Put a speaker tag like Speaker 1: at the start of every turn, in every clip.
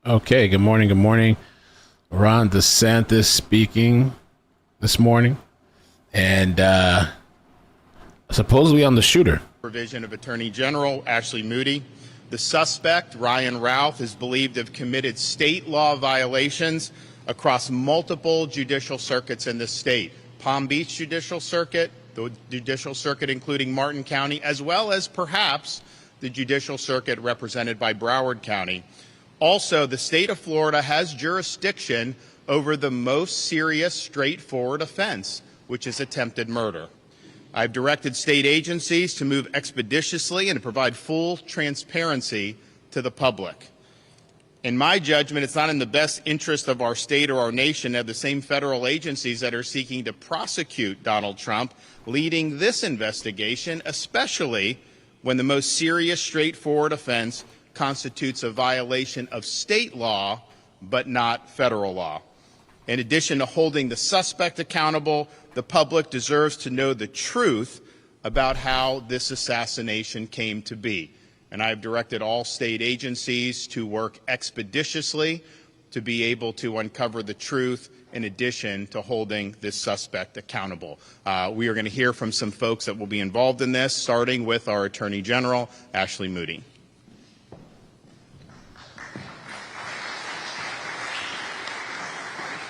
Speaker 1: Okay, good morning. Good morning. Ron DeSantis speaking this morning. And supposedly on the shooter.
Speaker 2: Provision of Attorney General Ashley Moody. The suspect, Ryan Ralph, is believed to have committed state law violations across multiple judicial circuits in the state. Palm Beach Judicial Circuit, the Judicial Circuit including Martin County, as well as perhaps the Judicial Circuit represented by Broward County. Also, the state of Florida has jurisdiction over the most serious, straightforward offense, which is attempted murder. I've directed state agencies to move expeditiously and to provide full transparency to the public. In my judgment, it's not in the best interest of our state or our nation to have the same federal agencies that are seeking to prosecute Donald Trump leading this investigation, especially when the most serious, straightforward offense constitutes a violation of state law, but not federal law. In addition to holding the suspect accountable, the public deserves to know the truth about how this assassination came to be. And I have directed all state agencies to work expeditiously to be able to uncover the truth in addition to holding this suspect accountable. We are going to hear from some folks that will be involved in this, starting with our Attorney General, Ashley Moody.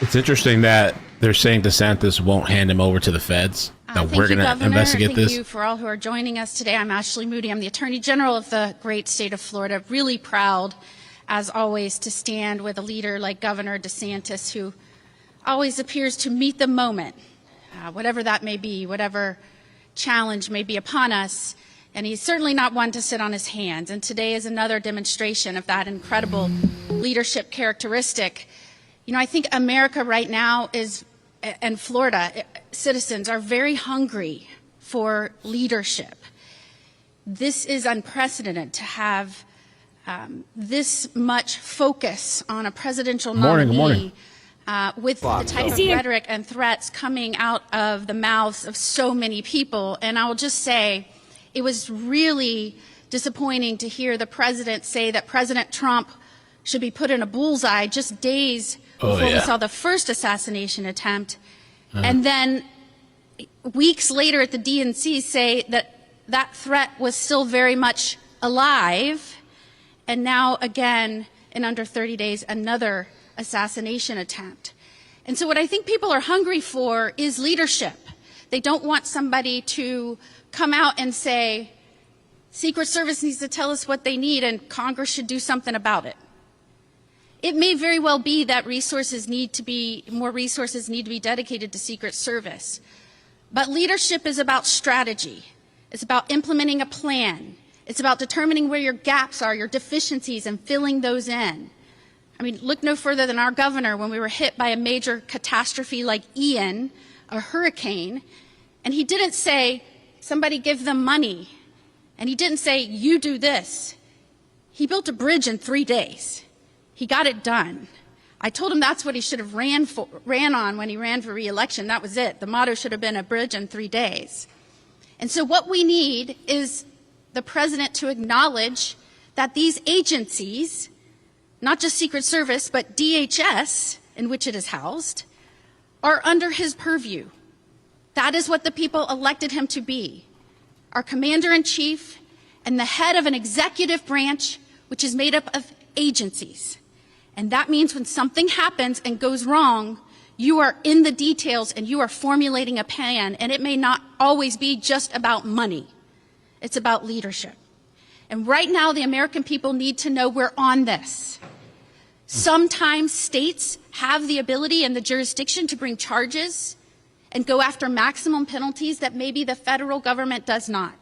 Speaker 1: It's interesting that they're saying DeSantis won't hand him over to the feds, that we're going to investigate this.
Speaker 3: Thank you for all who are joining us today. I'm Ashley Moody. I'm the Attorney General of the great state of Florida. Really proud, as always, to stand with a leader like Governor DeSantis, who always appears to meet the moment, whatever that may be, whatever challenge may be upon us. And he's certainly not one to sit on his hands. And today is another demonstration of that incredible leadership characteristic. You know, I think America right now is, and Florida citizens are very hungry for leadership. This is unprecedented to have this much focus on a presidential nominee with the type of rhetoric and threats coming out of the mouths of so many people. And I will just say, it was really disappointing to hear the president say that President Trump should be put in a bullseye just days before we saw the first assassination attempt, and then weeks later at the DNC say that that threat was still very much alive, and now again in under 30 days another assassination attempt. And so what I think people are hungry for is leadership. They don't want somebody to come out and say, Secret Service needs to tell us what they need and Congress should do something about it. It may very well be that more resources need to be dedicated to Secret Service. But leadership is about strategy. It's about implementing a plan. It's about determining where your gaps are, your deficiencies, and filling those in. I mean, look no further than our governor when we were hit by a major catastrophe like Ian, a hurricane, and he didn't say, somebody give them money. And he didn't say, you do this. He built a bridge in 3 days. He got it done. I told him that's what he should have ran on when he ran for re-election. That was it. The motto should have been a bridge in 3 days. And so what we need is the president to acknowledge that these agencies, not just Secret Service, but DHS, in which it is housed, are under his purview. That is what the people elected him to be. Our commander-in-chief and the head of an executive branch which is made up of agencies. And that means when something happens and goes wrong, you are in the details and you are formulating a plan, and it may not always be just about money. It's about leadership. And right now, the American people need to know we're on this. Sometimes states have the ability and the jurisdiction to bring charges and go after maximum penalties that maybe the federal government does not.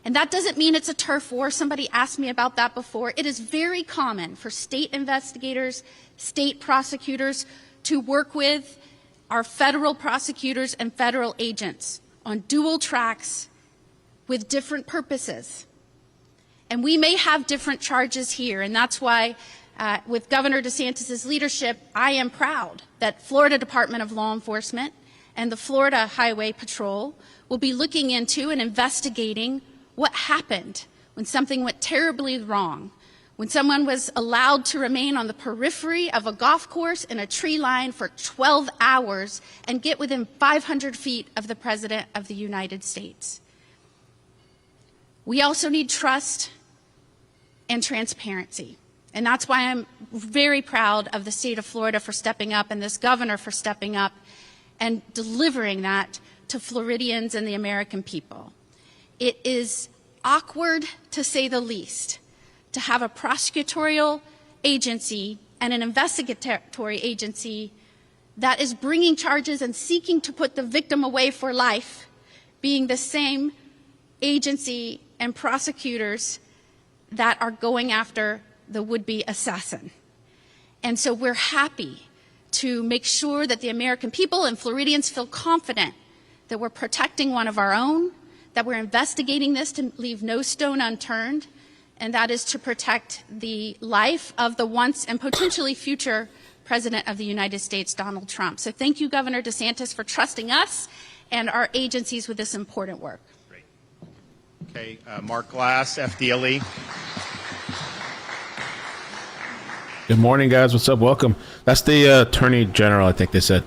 Speaker 3: And that doesn't mean it's a turf war. Somebody asked me about that before. It is very common for state investigators, state prosecutors to work with our federal prosecutors and federal agents on dual tracks with different purposes. And we may have different charges here, and that's why with Governor DeSantis' leadership, I am proud that Florida Department of Law Enforcement and the Florida Highway Patrol will be looking into and investigating what happened when something went terribly wrong, when someone was allowed to remain on the periphery of a golf course in a tree line for 12 hours and get within 500 feet of the President of the United States. We also need trust and transparency. And that's why I'm very proud of the state of Florida for stepping up and this governor for stepping up and delivering that to Floridians and the American people. It is awkward, to say the least, to have a prosecutorial agency and an investigatory agency that is bringing charges and seeking to put the victim away for life, being the same agency and prosecutors that are going after the would-be assassin. And so we're happy to make sure that the American people and Floridians feel confident that we're protecting one of our own, that we're investigating this to leave no stone unturned, and that is to protect the life of the once and potentially future President of the United States, Donald Trump. So thank you, Governor DeSantis, for trusting us and our agencies with this important work.
Speaker 2: Great. Okay, Mark Glass, FDLE.
Speaker 1: Good morning, guys. What's up? Welcome. That's the Attorney General, I think they said.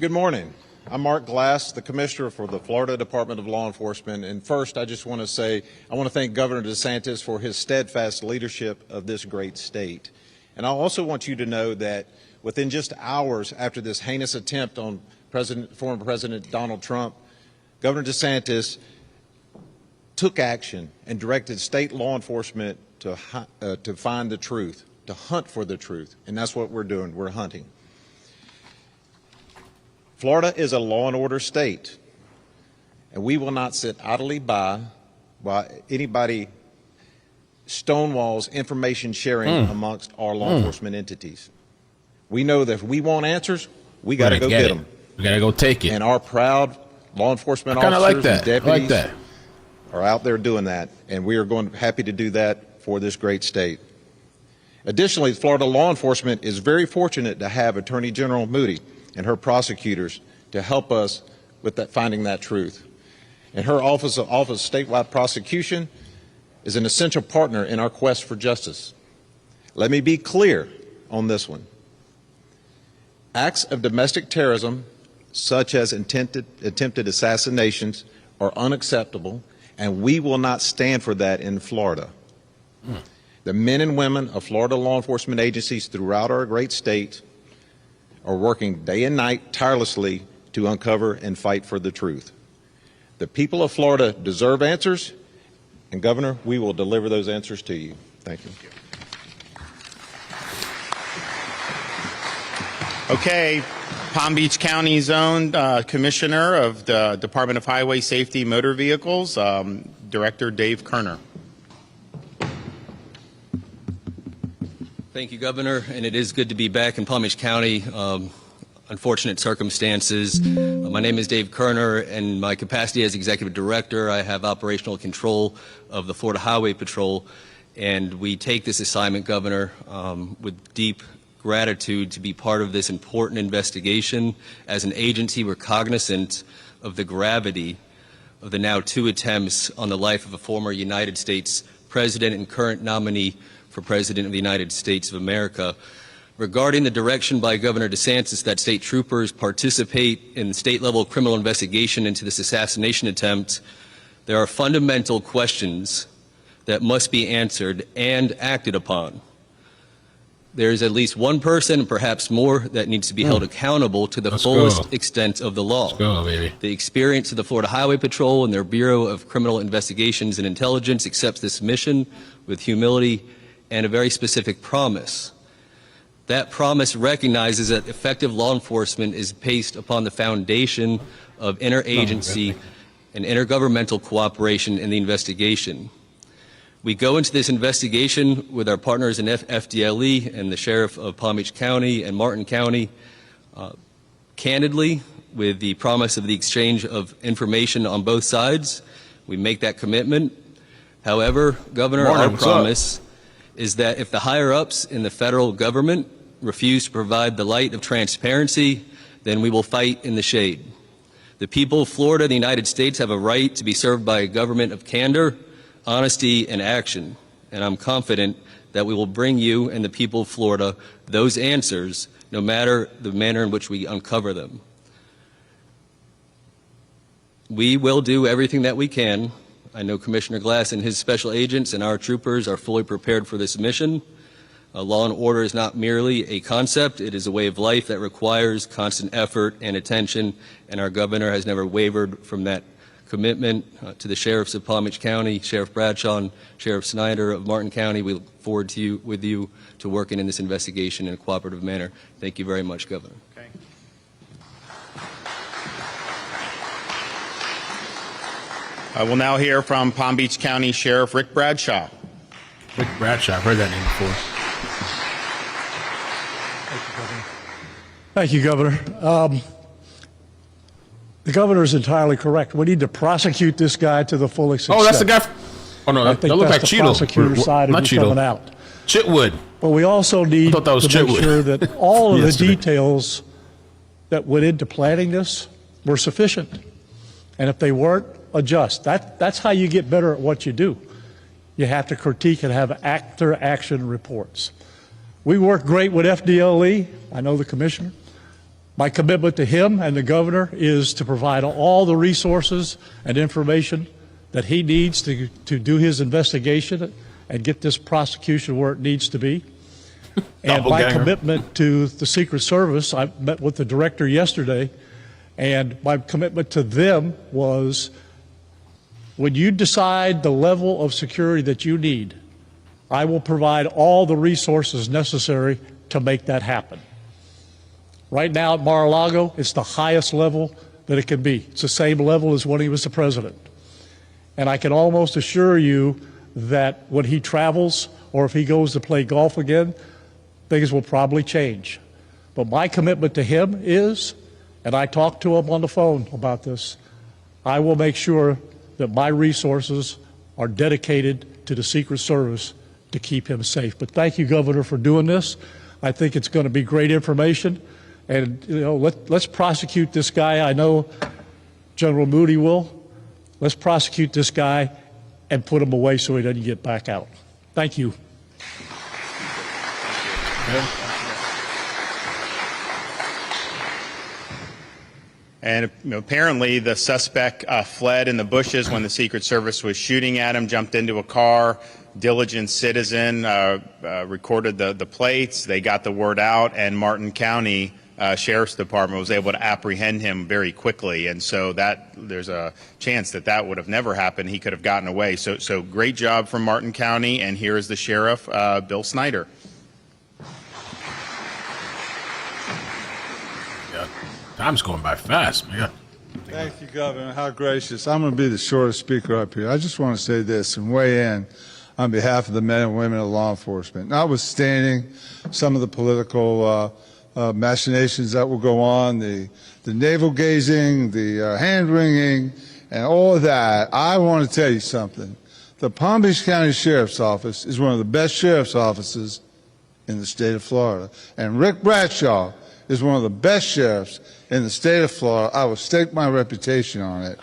Speaker 4: Good morning. I'm Mark Glass, the Commissioner for the Florida Department of Law Enforcement. And first, I just want to say, I want to thank Governor DeSantis for his steadfast leadership of this great state. And I also want you to know that within just hours after this heinous attempt on former President Donald Trump, Governor DeSantis took action and directed state law enforcement to find the truth, to hunt for the truth. And that's what we're doing. We're hunting. Florida is a law and order state, and we will not sit idly by while anybody stonewalls information sharing amongst our law enforcement entities. We know that if we want answers, we got to go get them.
Speaker 1: We got to go take it.
Speaker 4: And our proud law enforcement
Speaker 1: I
Speaker 4: officers
Speaker 1: like that.
Speaker 4: and deputies
Speaker 1: I like that.
Speaker 4: are out there doing that, and we are happy to do that for this great state. Additionally, Florida law enforcement is very fortunate to have Attorney General Moody and her prosecutors to help us with finding that truth. And her Office of Statewide Prosecution is an essential partner in our quest for justice. Let me be clear on this one. Acts of domestic terrorism, such as attempted assassinations, are unacceptable, and we will not stand for that in Florida. The men and women of Florida law enforcement agencies throughout our great state are working day and night tirelessly to uncover and fight for the truth. The people of Florida deserve answers, and Governor, we will deliver those answers to you. Thank you.
Speaker 2: Okay, Palm Beach County's own Commissioner of the Department of Highway Safety Motor Vehicles, Director Dave Kerner.
Speaker 5: Thank you, Governor, and it is good to be back in Palm Beach County. Unfortunate circumstances. My name is Dave Kerner, and my capacity as Executive Director, I have operational control of the Florida Highway Patrol, and we take this assignment, Governor, with deep gratitude to be part of this important investigation. As an agency, we're cognizant of the gravity of the now 2 attempts on the life of a former United States President and current nominee for President of the United States of America. Regarding the direction by Governor DeSantis that state troopers participate in state-level criminal investigation into this assassination attempt, there are fundamental questions that must be answered and acted upon. There is at least one person, perhaps more, that needs to be held accountable to the fullest extent of the law.
Speaker 1: Let's go, baby.
Speaker 5: The experience of the Florida Highway Patrol and their Bureau of Criminal Investigations and Intelligence accepts this mission with humility and a very specific promise. That promise recognizes that effective law enforcement is based upon the foundation of interagency and intergovernmental cooperation in the investigation. We go into this investigation with our partners in FDLE and the Sheriff of Palm Beach County and Martin County, candidly, with the promise of the exchange of information on both sides. We make that commitment. However, Governor, our promise is that if the higher-ups in the federal government refuse to provide the light of transparency, then we will fight in the shade. The people of Florida and the United States have a right to be served by a government of candor, honesty, and action. and I'm confident that we will bring you and the people of Florida those answers, no matter the manner in which we uncover them. We will do everything that we can. I know Commissioner Glass and his special agents and our troopers are fully prepared for this mission. Law and order is not merely a concept, it is a way of life that requires constant effort and attention, and our governor has never wavered from that commitment. To the sheriffs of Palm Beach County, Sheriff Bradshaw and Sheriff Snyder of Martin County, we look forward to working in this investigation in a cooperative manner. Thank you very much, Governor.
Speaker 2: Okay. I will now hear from Palm Beach County Sheriff Rick Bradshaw.
Speaker 1: Rick Bradshaw, I've heard that name before.
Speaker 6: Thank you, Governor. The governor is entirely correct. We need to prosecute this guy to the full extent.
Speaker 1: Oh, that's the guy. Oh no,
Speaker 6: I
Speaker 1: that
Speaker 6: think
Speaker 1: looked like
Speaker 6: that's the
Speaker 1: Cheeto.
Speaker 6: prosecutor's side
Speaker 1: Not
Speaker 6: of you coming
Speaker 1: Cheeto.
Speaker 6: out.
Speaker 1: Chitwood.
Speaker 6: But we also need
Speaker 1: thought that was
Speaker 6: to make
Speaker 1: Chitwood.
Speaker 6: sure that all of the
Speaker 1: Yesterday.
Speaker 6: details that went into planning this were sufficient. And if they weren't, adjust. That's how you get better at what you do. You have to critique and have after-action reports. We work great with FDLE. I know the commissioner. My commitment to him and the governor is to provide all the resources and information that he needs to do his investigation and get this prosecution where it needs to be. And my
Speaker 1: Doppelganger.
Speaker 6: commitment to the Secret Service, I met with the director yesterday, and my commitment to them was, when you decide the level of security that you need, I will provide all the resources necessary to make that happen. Right now at Mar-a-Lago, it's the highest level that it can be. It's the same level as when he was the president. And I can almost assure you that when he travels or if he goes to play golf again, things will probably change. But my commitment to him is, and I talked to him on the phone about this, I will make sure that my resources are dedicated to the Secret Service to keep him safe. But thank you, Governor, for doing this. I think it's going to be great information. And, you know, let's prosecute this guy. I know General Moody will. Let's prosecute this guy and put him away so he doesn't get back out. Thank you.
Speaker 2: And apparently the suspect fled in the bushes when the Secret Service was shooting at him, jumped into a car. Diligent citizen recorded the plates. They got the word out, and Martin County Sheriff's Department was able to apprehend him very quickly. And so that there's a chance that that would have never happened. He could have gotten away. So great job from Martin County. And here is the sheriff, Bill Snyder.
Speaker 1: Yeah, time's going by fast, man.
Speaker 7: Thank you, Governor. How gracious. I'm going to be the shortest speaker up here. I just want to say this and weigh in on behalf of the men and women of law enforcement. Notwithstanding some of the political machinations that will go on, the navel gazing, the hand wringing, and all of that, I want to tell you something. The Palm Beach County Sheriff's Office is one of the best sheriff's offices in the state of Florida. And Rick Bradshaw is one of the best sheriffs in the state of Florida. I will stake my reputation on it.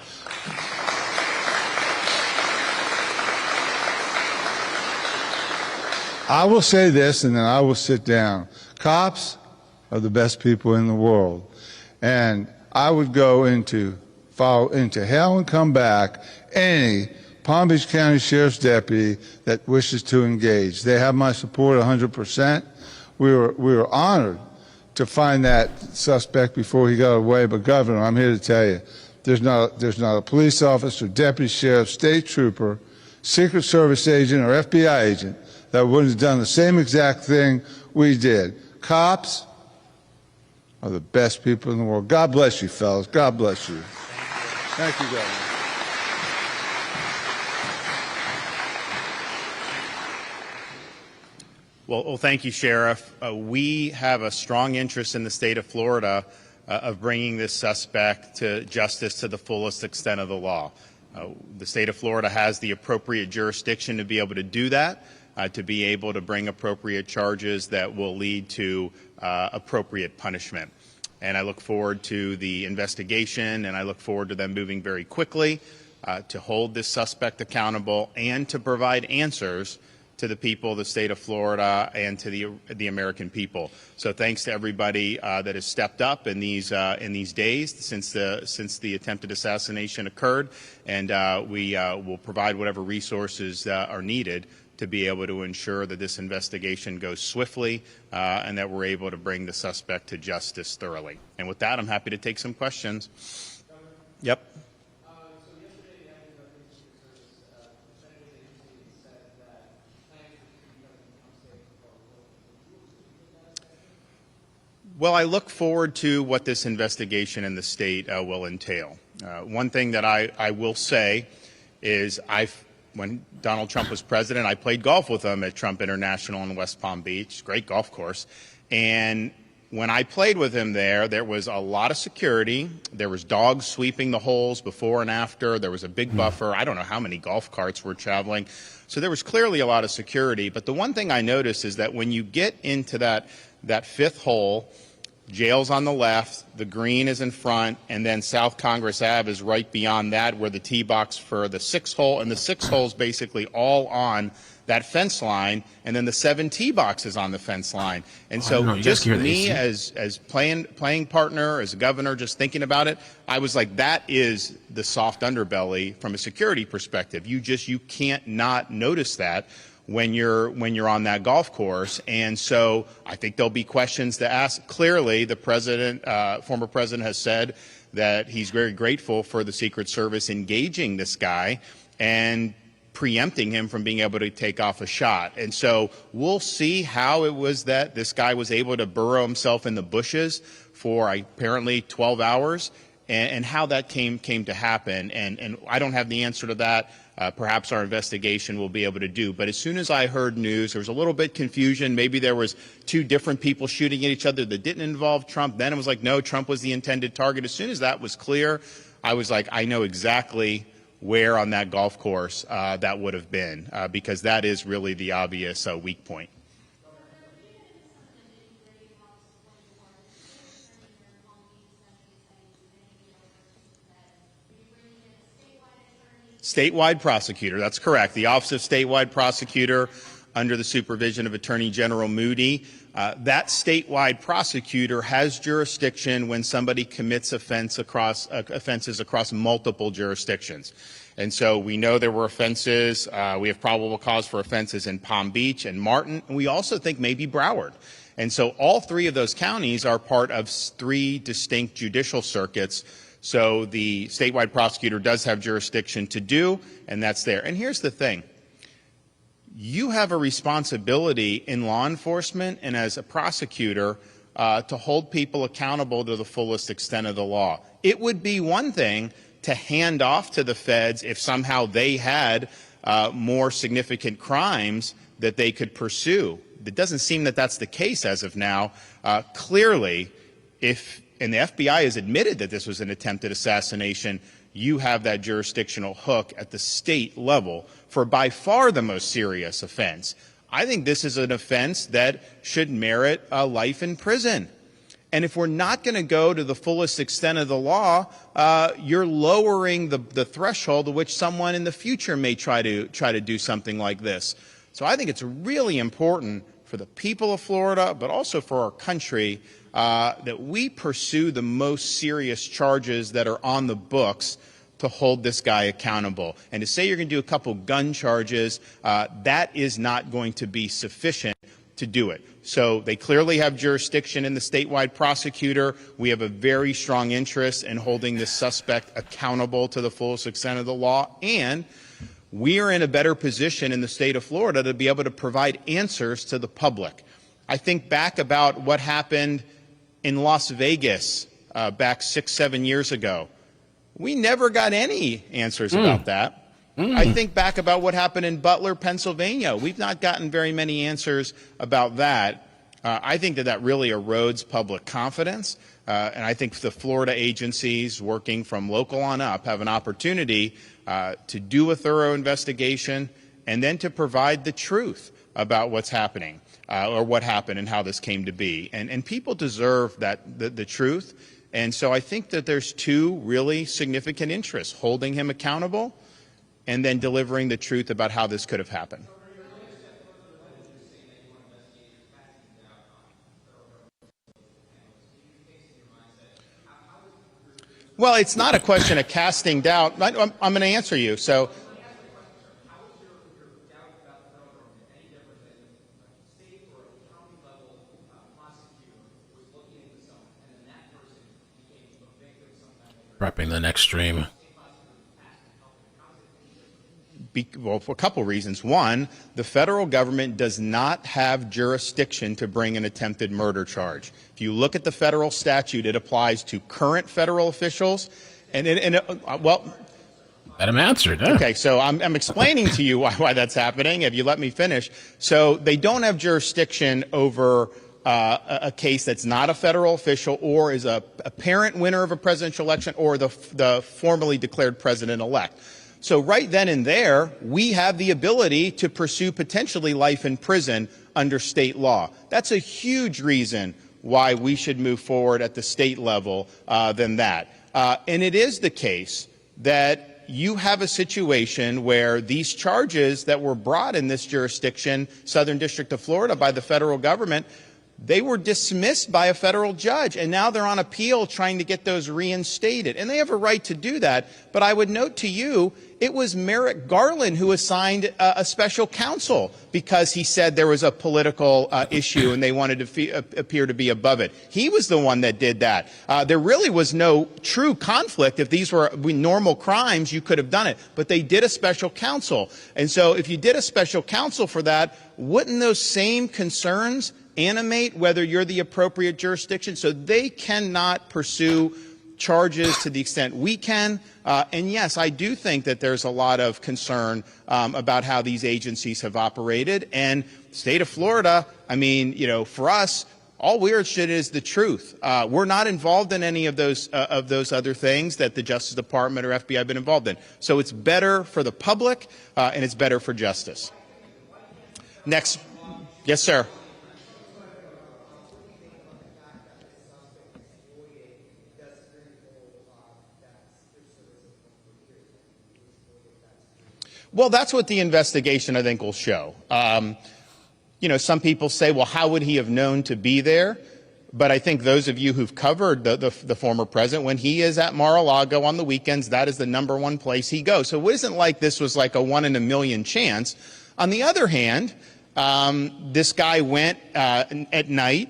Speaker 7: I will say this and then I will sit down. Cops are the best people in the world. And I would go follow into hell and come back any Palm Beach County Sheriff's deputy that wishes to engage. They have my support 100%. We were honored to find that suspect before he got away. But Governor, I'm here to tell you, there's not a police officer, deputy sheriff, state trooper, Secret Service agent, or FBI agent that wouldn't have done the same exact thing we did. Cops are the best people in the world. God bless you, fellas. God bless you. Thank you, Governor.
Speaker 2: Well, thank you, Sheriff. We have a strong interest in the state of Florida of bringing this suspect to justice to the fullest extent of the law. The state of Florida has the appropriate jurisdiction to be able to do that, to be able to bring appropriate charges that will lead to appropriate punishment. And I look forward to the investigation, and I look forward to them moving very quickly to hold this suspect accountable and to provide answers to the people of the state of Florida and to the American people. So thanks to everybody that has stepped up in these days since the attempted assassination occurred, and we will provide whatever resources are needed to be able to ensure that this investigation goes swiftly and that we're able to bring the suspect to justice thoroughly. And with that, I'm happy to take some questions. Yep. Well, I look forward to what this investigation in the state will entail. One thing that I will say is when Donald Trump was president, I played golf with him at Trump International in West Palm Beach, great golf course. And when I played with him there was a lot of security. There was dogs sweeping the holes before and after. There was a big buffer. I don't know how many golf carts were traveling. So there was clearly a lot of security. But the one thing I noticed is that when you get into that fifth hole, jail's on the left, the green is in front, and then South Congress Ave is right beyond that, where the tee box for the sixth hole, and the sixth hole is basically all on that fence line, and then the 7 tee boxes on the fence line. And so just me as playing partner, as a governor, just thinking about it, I was like, that is the soft underbelly from a security perspective. You can't not notice that when you're on that golf course. And so I think there'll be questions to ask. Clearly, the former president has said that he's very grateful for the Secret Service engaging this guy and preempting him from being able to take off a shot. And so we'll see how it was that this guy was able to burrow himself in the bushes for apparently 12 hours and how that came to happen. And I don't have the answer to that. Perhaps our investigation will be able to do. But as soon as I heard news, there was a little bit confusion. Maybe there was 2 different people shooting at each other that didn't involve Trump. Then it was like, no, Trump was the intended target. As soon as that was clear, I was like, I know exactly where on that golf course that would have been, because that is really the obvious weak point. Statewide prosecutor, that's correct. The Office of Statewide Prosecutor under the supervision of Attorney General Moody. That statewide prosecutor has jurisdiction when somebody commits offenses across multiple jurisdictions. And so we know there were offenses. We have probable cause for offenses in Palm Beach and Martin. And we also think maybe Broward. And so all 3 of those counties are part of 3 distinct judicial circuits. So the statewide prosecutor does have jurisdiction to do, and that's there. And here's the thing. You have a responsibility in law enforcement and as a prosecutor to hold people accountable to the fullest extent of the law. It would be one thing to hand off to the feds if somehow they had more significant crimes that they could pursue. It doesn't seem that that's the case as of now. Clearly, and the FBI has admitted that this was an attempted assassination, you have that jurisdictional hook at the state level for by far the most serious offense. I think this is an offense that should merit a life in prison. And if we're not going to go to the fullest extent of the law, you're lowering the threshold at which someone in the future may try to do something like this. So I think it's really important for the people of Florida, but also for our country, that we pursue the most serious charges that are on the books to hold this guy accountable. And to say you're going to do a couple gun charges, that is not going to be sufficient to do it. So they clearly have jurisdiction in the statewide prosecutor. We have a very strong interest in holding this suspect accountable to the fullest extent of the law. And we are in a better position in the state of Florida to be able to provide answers to the public. I think back about what happened in Las Vegas back 6-7 years ago. We never got any answers about that. I think back about what happened in Butler, Pennsylvania. We've not gotten very many answers about that. I think that really erodes public confidence. And I think the Florida agencies working from local on up have an opportunity to do a thorough investigation and then to provide the truth about what's happening or what happened and how this came to be. And people deserve the truth. And so I think that there's 2 really significant interests, holding him accountable and then delivering the truth about how this could have happened. Well, it's not a question of casting doubt. I'm going to answer you. So.
Speaker 1: Prepping the next stream.
Speaker 2: Well, for a couple reasons. One, the federal government does not have jurisdiction to bring an attempted murder charge. If you look at the federal statute, it applies to current federal officials. Well,
Speaker 1: Let him answer it. Yeah.
Speaker 2: okay, so I'm explaining to you why that's happening, if you let me finish. So they don't have jurisdiction over a case that's not a federal official or is a apparent winner of a presidential election or the formally declared president-elect. So right then and there, we have the ability to pursue potentially life in prison under state law. That's a huge reason why we should move forward at the state level than that. And it is the case that you have a situation where these charges that were brought in this jurisdiction, Southern District of Florida, by the federal government, they were dismissed by a federal judge, and now they're on appeal trying to get those reinstated. And they have a right to do that. But I would note to you, it was Merrick Garland who assigned a special counsel because he said there was a political issue and they wanted to appear to be above it. He was the one that did that. There really was no true conflict. If these were normal crimes, you could have done it. But they did a special counsel. And so if you did a special counsel for that, wouldn't those same concerns animate whether you're the appropriate jurisdiction? So they cannot pursue charges to the extent we can. And yes, I do think that there's a lot of concern about how these agencies have operated. And the state of Florida, I mean, you know, for us, all we're interested in is the truth. We're not involved in any of those other things that the Justice Department or FBI have been involved in. So it's better for the public and it's better for justice. Next. Yes, sir. Well, that's what the investigation, I think, will show. You know, some people say, well, how would he have known to be there? But I think those of you who've covered the former president, when he is at Mar-a-Lago on the weekends, that is the #1 place he goes. So it isn't like this was like a 1 in a million chance. On the other hand, this guy went at night,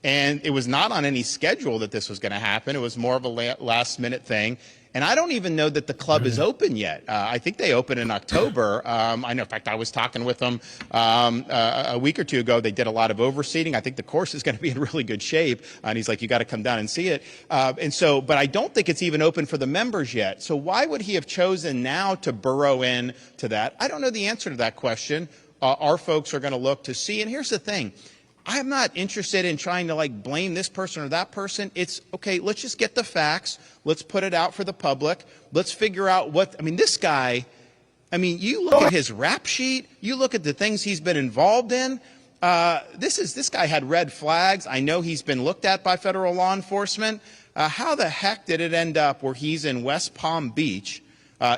Speaker 2: and it was not on any schedule that this was going to happen. It was more of a last-minute thing. And I don't even know that the club is open yet. I think they open in October. I know, in fact, I was talking with them a week or two ago. They did a lot of overseeding. I think the course is going to be in really good shape. And he's like, you got to come down and see it. But I don't think it's even open for the members yet. So why would he have chosen now to burrow in to that? I don't know the answer to that question. Our folks are going to look to see. And here's the thing. I'm not interested in trying to like blame this person or that person. It's okay. Let's just get the facts. Let's put it out for the public. Let's figure out what, I mean, this guy, I mean, you look at his rap sheet, you look at the things he's been involved in. This guy had red flags. I know he's been looked at by federal law enforcement. How the heck did it end up where he's in West Palm Beach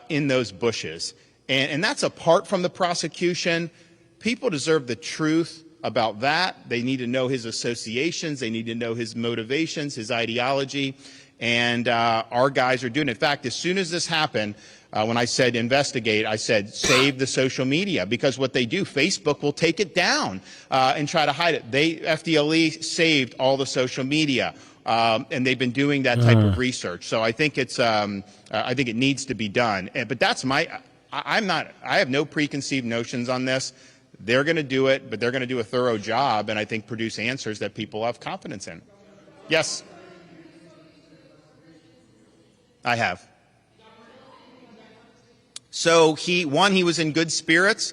Speaker 2: in those bushes? And that's apart from the prosecution. People deserve the truth about that. They need to know his associations. They need to know his motivations, his ideology. And our guys are doing it. In fact, as soon as this happened, when I said investigate, I said save the social media, because what they do, Facebook will take it down and try to hide it. FDLE saved all the social media, and they've been doing that type of research. So I think it's I think it needs to be done. But that's I have no preconceived notions on this. They're going to do it, but they're going to do a thorough job and I think produce answers that people have confidence in. Yes. I have. So he was in good spirits.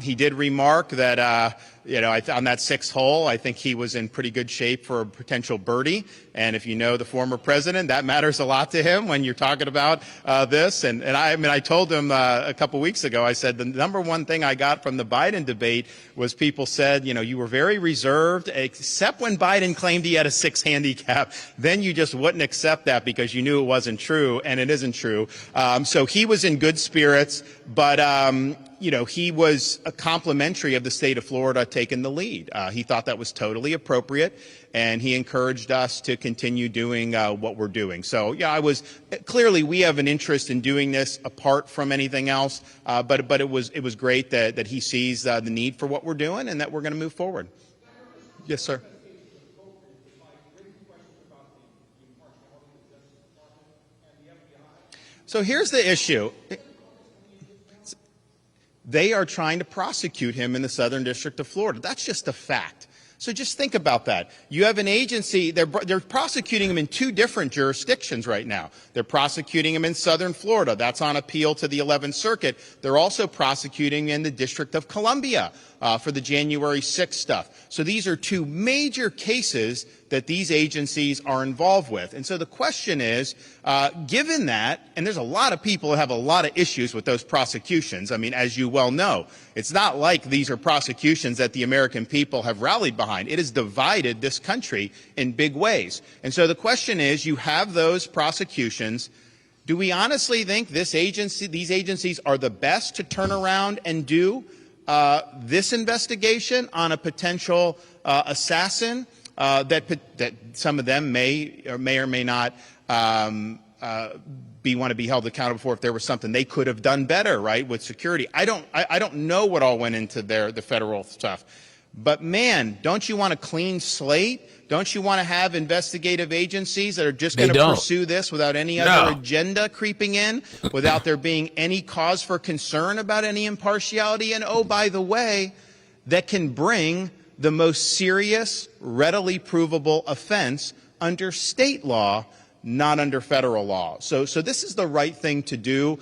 Speaker 2: He did remark that, you know, on that 6th hole, I think he was in pretty good shape for a potential birdie. And if you know the former president, that matters a lot to him when you're talking about this. And I mean, I told him a couple weeks ago, I said, the #1 thing I got from the Biden debate was people said, you know, you were very reserved, except when Biden claimed he had a 6 handicap. Then you just wouldn't accept that because you knew it wasn't true, and it isn't true. So he was in good spirits, but, you know, he was a complimentary of the state of Florida taken the lead. He thought that was totally appropriate, and he encouraged us to continue doing what we're doing. So, yeah, clearly we have an interest in doing this apart from anything else, but it was great that he sees the need for what we're doing and that we're going to move forward. Yes, sir. So here's the issue. They are trying to prosecute him in the Southern District of Florida. That's just a fact. So just think about that. You have an agency, they're prosecuting him in 2 different jurisdictions right now. They're prosecuting him in Southern Florida. That's on appeal to the 11th Circuit. They're also prosecuting in the District of Columbia for the January 6th stuff. So these are 2 major cases that these agencies are involved with. And so the question is, given that, and there's a lot of people who have a lot of issues with those prosecutions. I mean, as you well know, it's not like these are prosecutions that the American people have rallied behind. It has divided this country in big ways. And so the question is, you have those prosecutions. Do we honestly think these agencies are the best to turn around and do this investigation on a potential assassin that some of them may or may not want to be held accountable for if there was something they could have done better, right, with security? I don't know what all went into the federal stuff. But man, don't you want a clean slate? Don't you want to have investigative agencies that are just going to pursue this without any other agenda creeping in, without there being any cause for concern about any impartiality? And oh, by the way, that can bring the most serious, readily provable offense under state law, not under federal law. So this is the right thing to do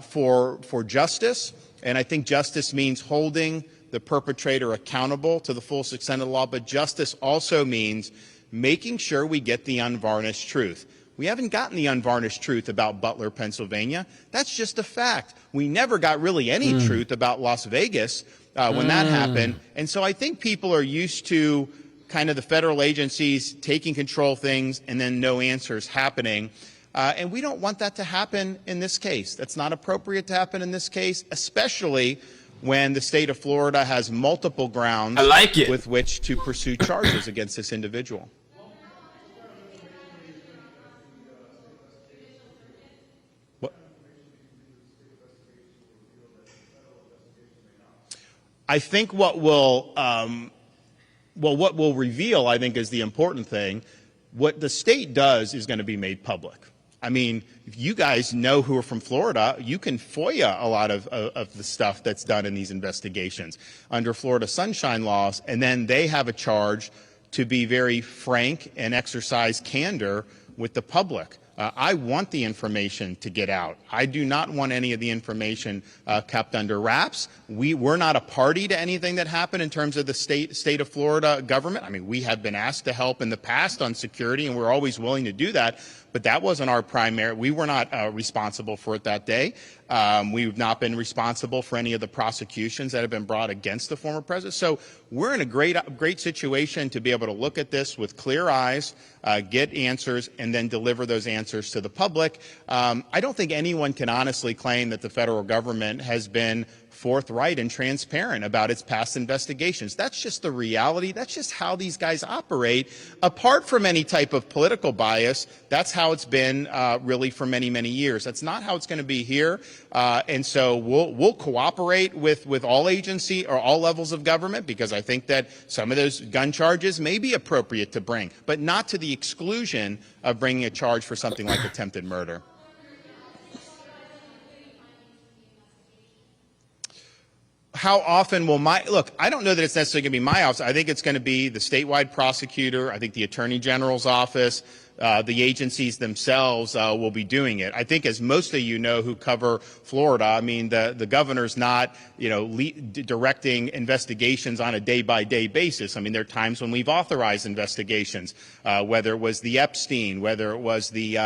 Speaker 2: for justice. And I think justice means holding the perpetrator accountable to the full extent of the law, but justice also means making sure we get the unvarnished truth. We haven't gotten the unvarnished truth about Butler, Pennsylvania. That's just a fact. We never got really any truth about Las Vegas when that happened. And so I think people are used to kind of the federal agencies taking control of things and then no answers happening. And we don't want that to happen in this case. That's not appropriate to happen in this case, especially when the state of Florida has multiple grounds with which to pursue charges against this individual. I think what will reveal, I think, is the important thing. What the state does is going to be made public. I mean, if you guys know who are from Florida, you can FOIA a lot of the stuff that's done in these investigations under Florida sunshine laws, and then they have a charge to be very frank and exercise candor with the public. I want the information to get out. I do not want any of the information kept under wraps. We're not a party to anything that happened in terms of the state of Florida government. I mean, we have been asked to help in the past on security, and we're always willing to do that. But that wasn't our primary. We were not responsible for it that day. We've not been responsible for any of the prosecutions that have been brought against the former president. So we're in a great situation to be able to look at this with clear eyes, get answers, and then deliver those answers to the public. I don't think anyone can honestly claim that the federal government has been forthright and transparent about its past investigations. That's just the reality. That's just how these guys operate. Apart from any type of political bias, that's how it's been really for many, many years. That's not how it's going to be here. And so we'll cooperate with all agency or all levels of government, because I think that some of those gun charges may be appropriate to bring, but not to the exclusion of bringing a charge for something like attempted murder. How often will look, I don't know that it's necessarily going to be my office. I think it's going to be the statewide prosecutor. I think the Attorney General's office, the agencies themselves will be doing it. I think, as most of you know who cover Florida, I mean, the governor's not, directing investigations on a day-by-day basis. I mean, there are times when we've authorized investigations, whether it was the Epstein, whether it was the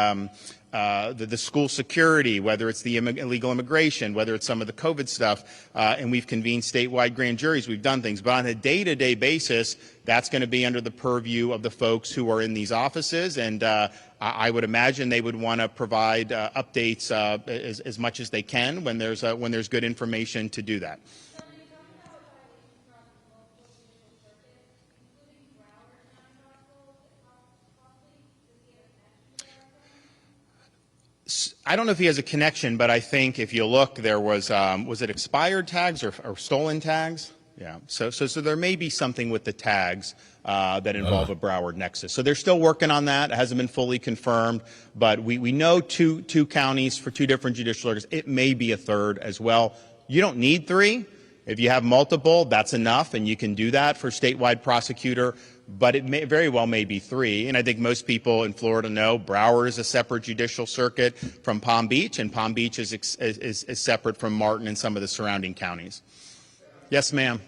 Speaker 2: school security, whether it's the illegal immigration, whether it's some of the COVID stuff, and we've convened statewide grand juries, we've done things. But on a day-to-day basis, that's going to be under the purview of the folks who are in these offices, and I would imagine they would want to provide updates as much as they can when there's good information to do that. I don't know if he has a connection, but I think if you look, there was it expired tags or stolen tags? Yeah. So there may be something with the tags that involve a Broward nexus. So they're still working on that. It hasn't been fully confirmed, but we know two counties for two different judicial circuits. It may be a third as well. You don't need three. If you have multiple, that's enough, and you can do that for statewide prosecutor. But it may very well may be three. And I think most people in Florida know Broward is a separate judicial circuit from Palm Beach, and Palm Beach is separate from Martin and some of the surrounding counties. Yes, ma'am.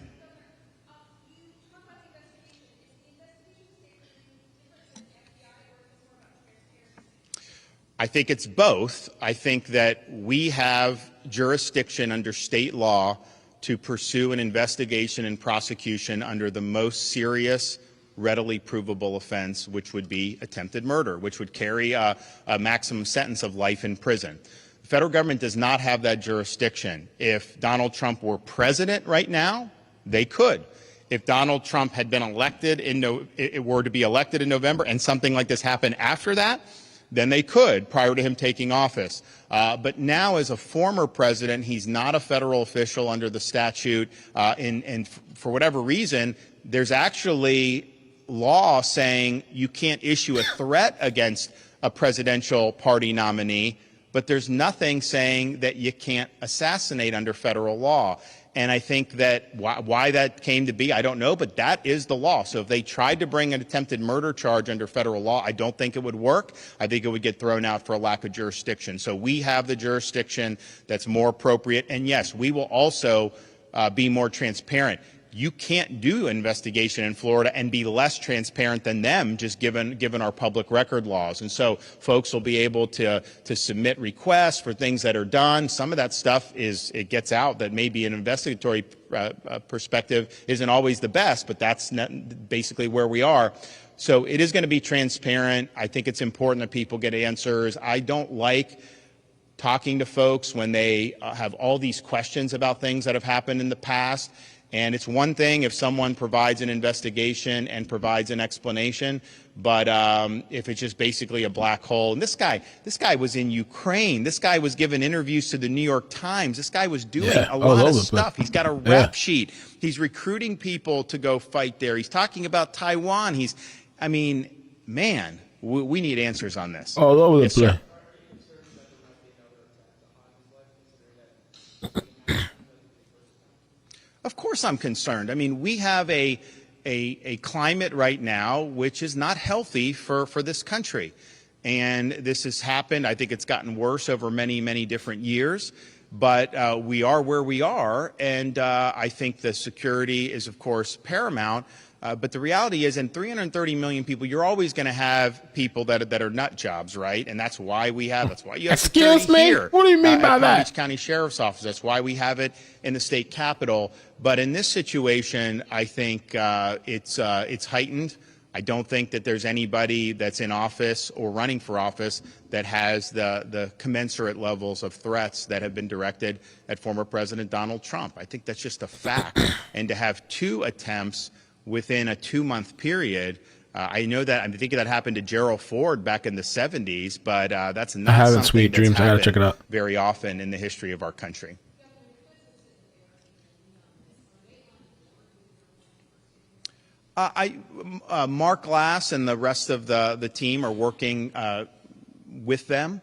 Speaker 2: I think it's both. I think that we have jurisdiction under state law to pursue an investigation and prosecution under the most serious, readily provable offense, which would be attempted murder, which would carry a maximum sentence of life in prison. The federal government does not have that jurisdiction. If Donald Trump were president right now, they could. If Donald Trump had been elected were to be elected in November and something like this happened after that, then they could, prior to him taking office. But now, as a former president, he's not a federal official under the statute, and for whatever reason, there's actually law saying you can't issue a threat against a presidential party nominee, but there's nothing saying that you can't assassinate under federal law. And I think that why that came to be, I don't know, but that is the law. So if they tried to bring an attempted murder charge under federal law, I don't think it would work. I think it would get thrown out for a lack of jurisdiction. So we have the jurisdiction that's more appropriate. And yes, we will also be more transparent. You can't do an investigation in Florida and be less transparent than them, just given our public record laws. And so folks will be able to submit requests for things that are done. Some of that stuff it gets out that maybe an investigatory perspective isn't always the best, but that's basically where we are. So it is going to be transparent. I think it's important that people get answers. I don't like talking to folks when they have all these questions about things that have happened in the past. And it's one thing if someone provides an investigation and provides an explanation, but if it's just basically a black hole. And this guy was in Ukraine. This guy was giving interviews to the New York Times. This guy was doing a lot of stuff. He's got a rap sheet. He's recruiting people to go fight there. He's talking about Taiwan. I mean, man, we need answers on this.
Speaker 1: All over the place.
Speaker 2: Of course I'm concerned. I mean, we have a climate right now which is not healthy for this country. And this has happened. I think it's gotten worse over many, many different years. But we are where we are. And I think the security is, of course, paramount. But the reality is, in 330 million people, you're always going to have people that are nut jobs, right? And that's why you have
Speaker 1: Excuse me?
Speaker 2: here.
Speaker 1: What do you mean by
Speaker 2: at
Speaker 1: that?
Speaker 2: Palm Beach County Sheriff's Office. That's why we have it in the state capitol. But in this situation, I think it's heightened. I don't think that there's anybody that's in office or running for office that has the commensurate levels of threats that have been directed at former President Donald Trump. I think that's just a fact. And to have two attempts within a 2-month period, I know that I'm thinking that happened to Gerald Ford back in the 70s, but that's not something
Speaker 1: Sweet Dreams. I gotta check it out
Speaker 2: very often in the history of our country. Mark Glass and the rest of the team are working with them.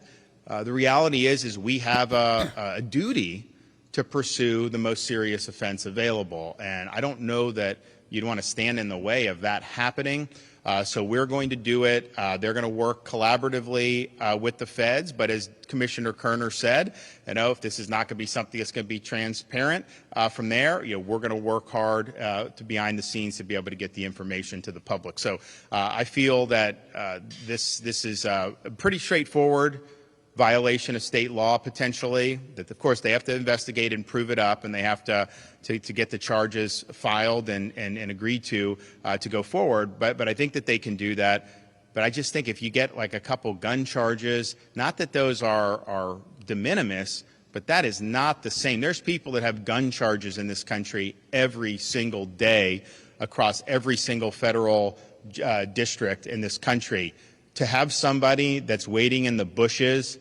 Speaker 2: The reality is we have a duty to pursue the most serious offense available, and I don't know that you'd want to stand in the way of that happening. So we're going to do it. They're going to work collaboratively with the feds. But as Commissioner Kerner said, if this is not going to be something that's going to be transparent from there, we're going to work hard to behind the scenes to be able to get the information to the public. So I feel that this is a pretty straightforward violation of state law, potentially, that of course they have to investigate and prove it up, and they have to get the charges filed and agreed to go forward. But I think that they can do that. But I just think if you get like a couple gun charges, not that those are de minimis, but that is not the same. There's people that have gun charges in this country every single day across every single federal district in this country. To have somebody that's waiting in the bushes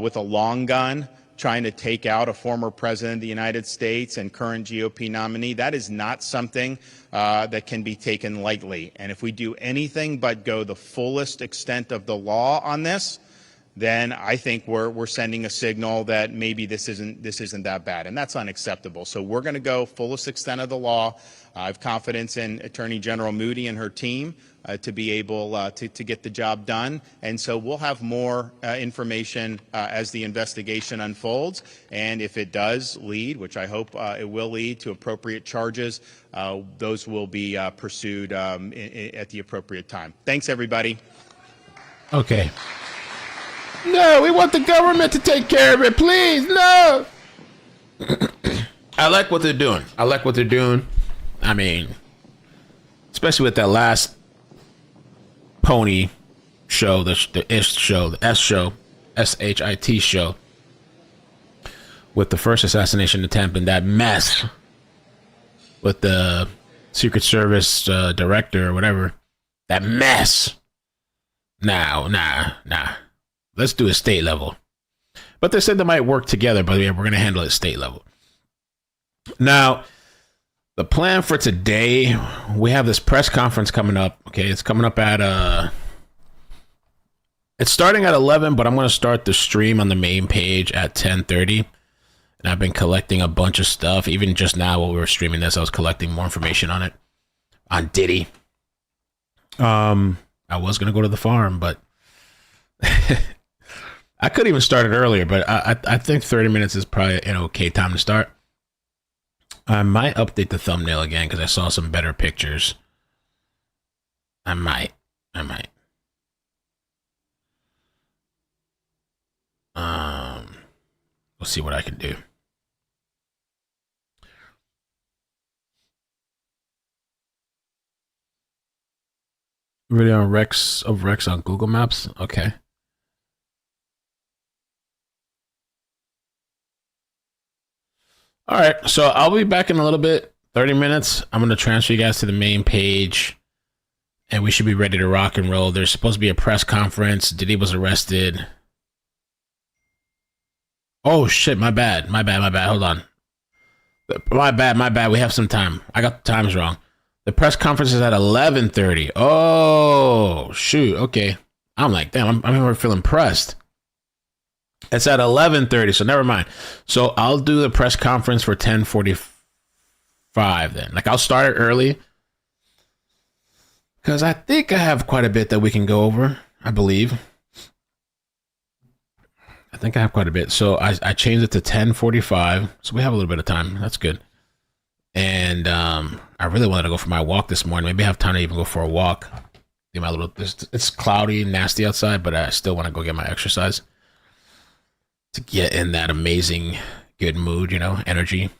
Speaker 2: with a long gun trying to take out a former president of the United States and current GOP nominee. That is not something that can be taken lightly. And if we do anything but go the fullest extent of the law on this, then I think we're sending a signal that maybe this isn't that bad, and that's unacceptable. So we're going to go fullest extent of the law. I have confidence in Attorney General Moody and her team to be able to get the job done, and so we'll have more information as the investigation unfolds. And if it does lead, which I hope it will lead, to appropriate charges, those will be pursued at the appropriate time. Thanks, everybody.
Speaker 1: Okay. No, we want the government to take care of it, please. No. I like what they're doing. I mean, especially with that last pony show, the S show, SHIT show, with the first assassination attempt and that mess with the Secret Service director or whatever. That mess. Nah. Let's do a state level. But they said they might work together, but yeah, we're going to handle it state level. Now, the plan for today, we have this press conference coming up. Okay, it's coming up at it's starting at 11, but I'm going to start the stream on the main page at 10:30. And I've been collecting a bunch of stuff. Even just now while we were streaming this, I was collecting more information on it. On Diddy. I was going to go to the farm, but I could even start it earlier, but I think 30 minutes is probably an okay time to start. I might update the thumbnail again because I saw some better pictures. I might. We'll see what I can do. Video on Rex on Google Maps. Okay. All right, so I'll be back in a little bit, 30 minutes. I'm going to transfer you guys to the main page, and we should be ready to rock and roll. There's supposed to be a press conference. Diddy was arrested. Oh, shit, my bad. Hold on. My bad. We have some time. I got the times wrong. The press conference is at 11:30. Oh, shoot, okay. I'm like, damn, I'm feeling pressed. It's at 11:30, so never mind. So I'll do the press conference for 10:45 then. Like, I'll start it early because I think I have quite a bit that we can go over. I believe. I think I have quite a bit. So I changed it to 10:45, so we have a little bit of time. That's good. And I really wanted to go for my walk this morning. Maybe I have time to even go for a walk. It's cloudy and nasty outside, but I still want to go get my exercise to get in that amazing good mood, energy.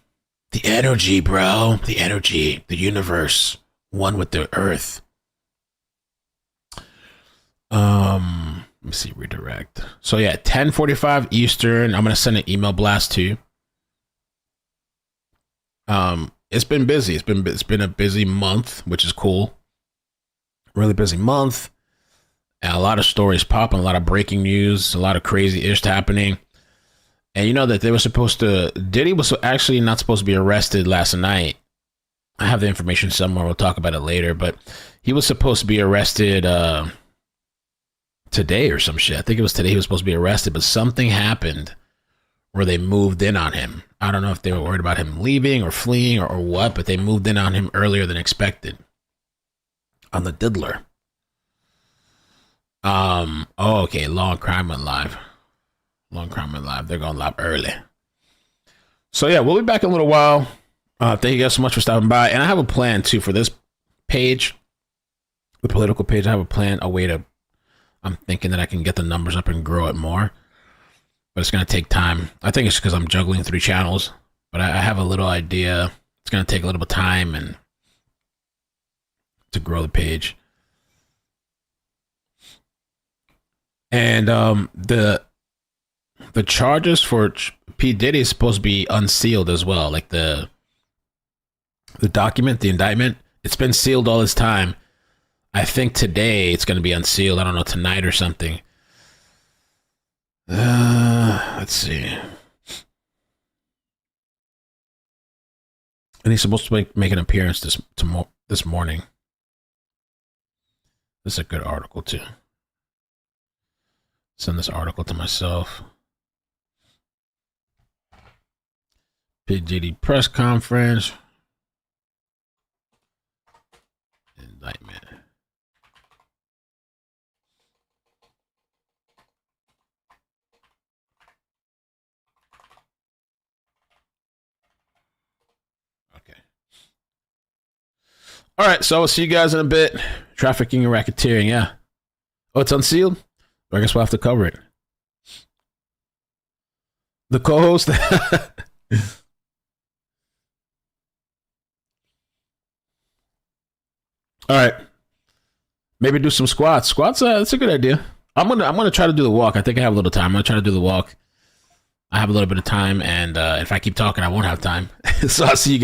Speaker 1: The energy, bro. The energy. The universe. One with the earth. Let me see, redirect. So yeah, 10:45 Eastern. I'm gonna send an email blast to you. It's been busy. It's been a busy month, which is cool. Really busy month. And a lot of stories popping, a lot of breaking news, a lot of crazy ish happening. And you know that Diddy was actually not supposed to be arrested last night. I have the information somewhere. We'll talk about it later. But he was supposed to be arrested today or some shit. I think it was today he was supposed to be arrested, but something happened where they moved in on him. I don't know if they were worried about him leaving or fleeing or what, but they moved in on him earlier than expected. On the diddler. Okay. Long Crime went live. They're going live early. So yeah, we'll be back in a little while. Thank you guys so much for stopping by. And I have a plan too for this page, the political page. I have a plan, I'm thinking that I can get the numbers up and grow it more, but it's going to take time. I think it's because I'm juggling 3 channels, but I have a little idea. It's going to take a little bit of time and to grow the page. And the charges for P. Diddy is supposed to be unsealed as well. Like the document, the indictment, it's been sealed all this time. I think today it's going to be unsealed. I don't know, tonight or something. Let's see. And he's supposed to make an appearance this morning. This is a good article too. Send this article to myself. PGD press conference. Indictment. Okay. All right, so I'll see you guys in a bit. Trafficking and racketeering, yeah. Oh, it's unsealed? I guess we'll have to cover it. The co-host. All right. Maybe do some squats. Squats, that's a good idea. I'm gonna try to do the walk. I think I have a little time. I'm gonna try to do the walk. I have a little bit of time, and if I keep talking, I won't have time. So I'll see you guys.